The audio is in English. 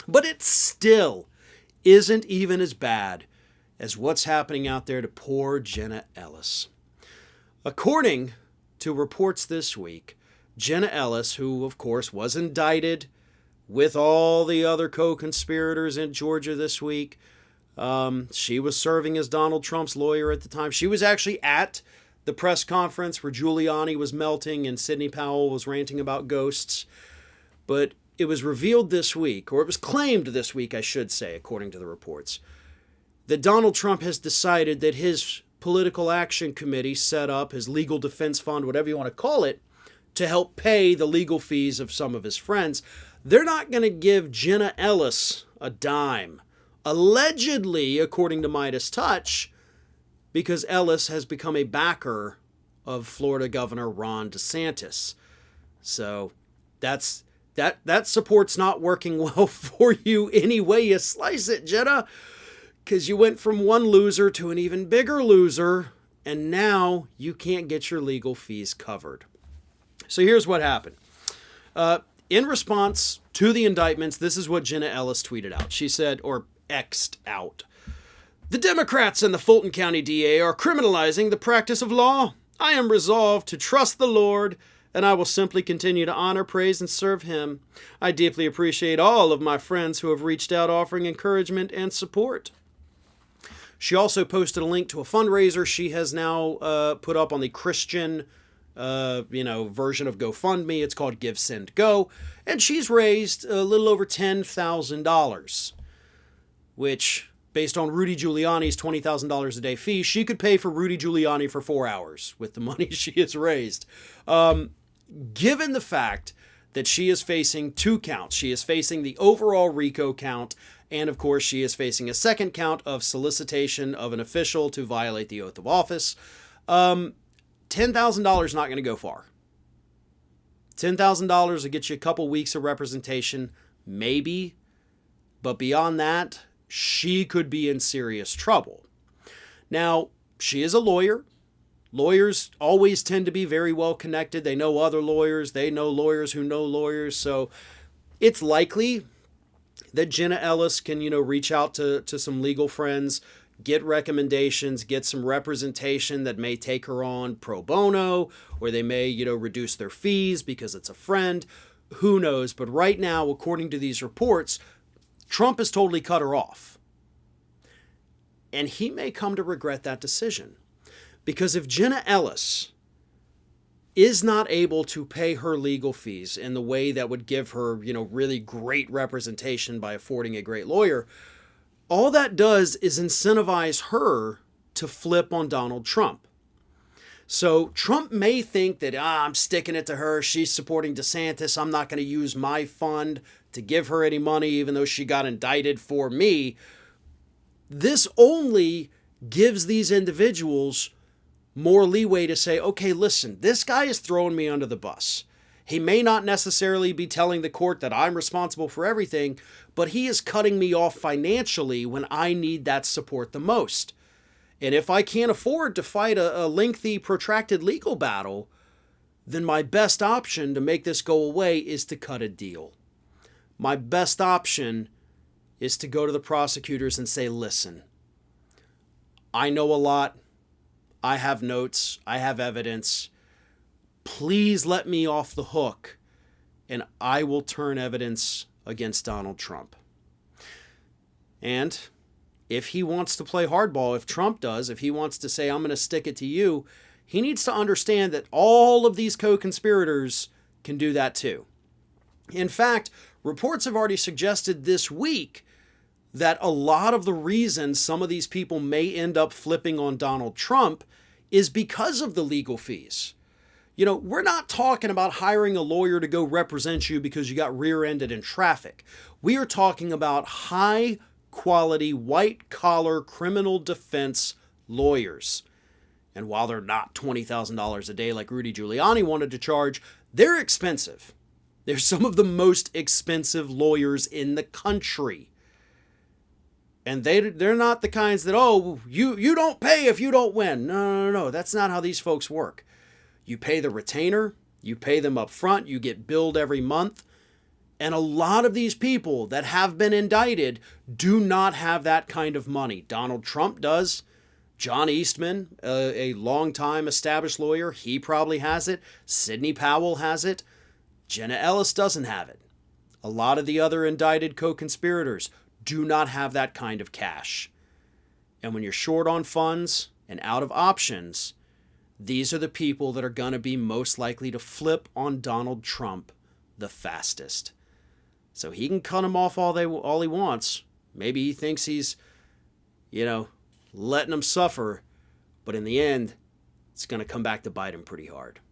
But it still isn't even as bad as what's happening out there to poor Jenna Ellis. According to reports this week, Jenna Ellis, who of course was indicted with all the other co-conspirators in Georgia this week, she was serving as Donald Trump's lawyer at the time. She was actually at the press conference where Giuliani was melting and Sidney Powell was ranting about ghosts. But it was revealed this week, or it was claimed this week, I should say, according to the reports, that Donald Trump has decided that his political action committee set up, his legal defense fund, whatever you want to call it, to help pay the legal fees of some of his friends. They're not going to give Jenna Ellis a dime, allegedly, according to Midas Touch, because Ellis has become a backer of Florida Governor Ron DeSantis. So that support's not working well for you any way you slice it, Jenna, because you went from one loser to an even bigger loser, and now you can't get your legal fees covered. So here's what happened. In response to the indictments, this is what Jenna Ellis tweeted out. She said, or X'd out, "The Democrats and the Fulton County DA are criminalizing the practice of law. I am resolved to trust the Lord, and I will simply continue to honor, praise, and serve him. I deeply appreciate all of my friends who have reached out offering encouragement and support." She also posted a link to a fundraiser she has now put up on the Christian version of GoFundMe. It's called Give, Send, Go. And she's raised a little over $10,000, which, based on Rudy Giuliani's $20,000 a day fee, she could pay for Rudy Giuliani for 4 hours with the money she has raised. Given the fact that she is facing 2 counts, she is facing the overall RICO count, and of course she is facing a second count of solicitation of an official to violate the oath of office. $10,000 is not going to go far. $10,000 will get you a couple weeks of representation, maybe. But beyond that, she could be in serious trouble. Now, she is a lawyer. Lawyers always tend to be very well connected. They know other lawyers. They know lawyers who know lawyers. So it's likely that Jenna Ellis can, reach out to some legal friends, get recommendations, get some representation that may take her on pro bono, or they may, reduce their fees because it's a friend. Who knows? But right now, according to these reports, Trump has totally cut her off. And he may come to regret that decision. Because if Jenna Ellis is not able to pay her legal fees in the way that would give her, really great representation by affording a great lawyer, all that does is incentivize her to flip on Donald Trump. So Trump may think that, I'm sticking it to her. She's supporting DeSantis. I'm not going to use my fund to give her any money, even though she got indicted for me. This only gives these individuals more leeway to say, okay, listen, this guy is throwing me under the bus. He may not necessarily be telling the court that I'm responsible for everything, but he is cutting me off financially when I need that support the most. And if I can't afford to fight a lengthy, protracted legal battle, then my best option to make this go away is to cut a deal. My best option is to go to the prosecutors and say, listen, I know a lot. I have notes. I have evidence. Please let me off the hook, and I will turn evidence against Donald Trump. And if he wants to play hardball, if Trump does, if he wants to say, I'm going to stick it to you, he needs to understand that all of these co-conspirators can do that too. In fact, reports have already suggested this week that a lot of the reasons some of these people may end up flipping on Donald Trump is because of the legal fees. We're not talking about hiring a lawyer to go represent you because you got rear-ended in traffic. We are talking about high-quality, white-collar criminal defense lawyers. And while they're not $20,000 a day like Rudy Giuliani wanted to charge, they're expensive. They're some of the most expensive lawyers in the country. And they're not the kinds that, you don't pay if you don't win. No. That's not how these folks work. You pay the retainer, you pay them up front, you get billed every month, And a lot of these people that have been indicted do not have that kind of money. Donald Trump does. John Eastman, a longtime established lawyer, he probably has it. Sidney Powell has it. Jenna Ellis doesn't have it. A lot of the other indicted co-conspirators do not have that kind of cash. And when you're short on funds and out of options, these are the people that are going to be most likely to flip on Donald Trump the fastest. So he can cut them off all he wants. Maybe he thinks he's, letting them suffer. But in the end, it's going to come back to bite him pretty hard.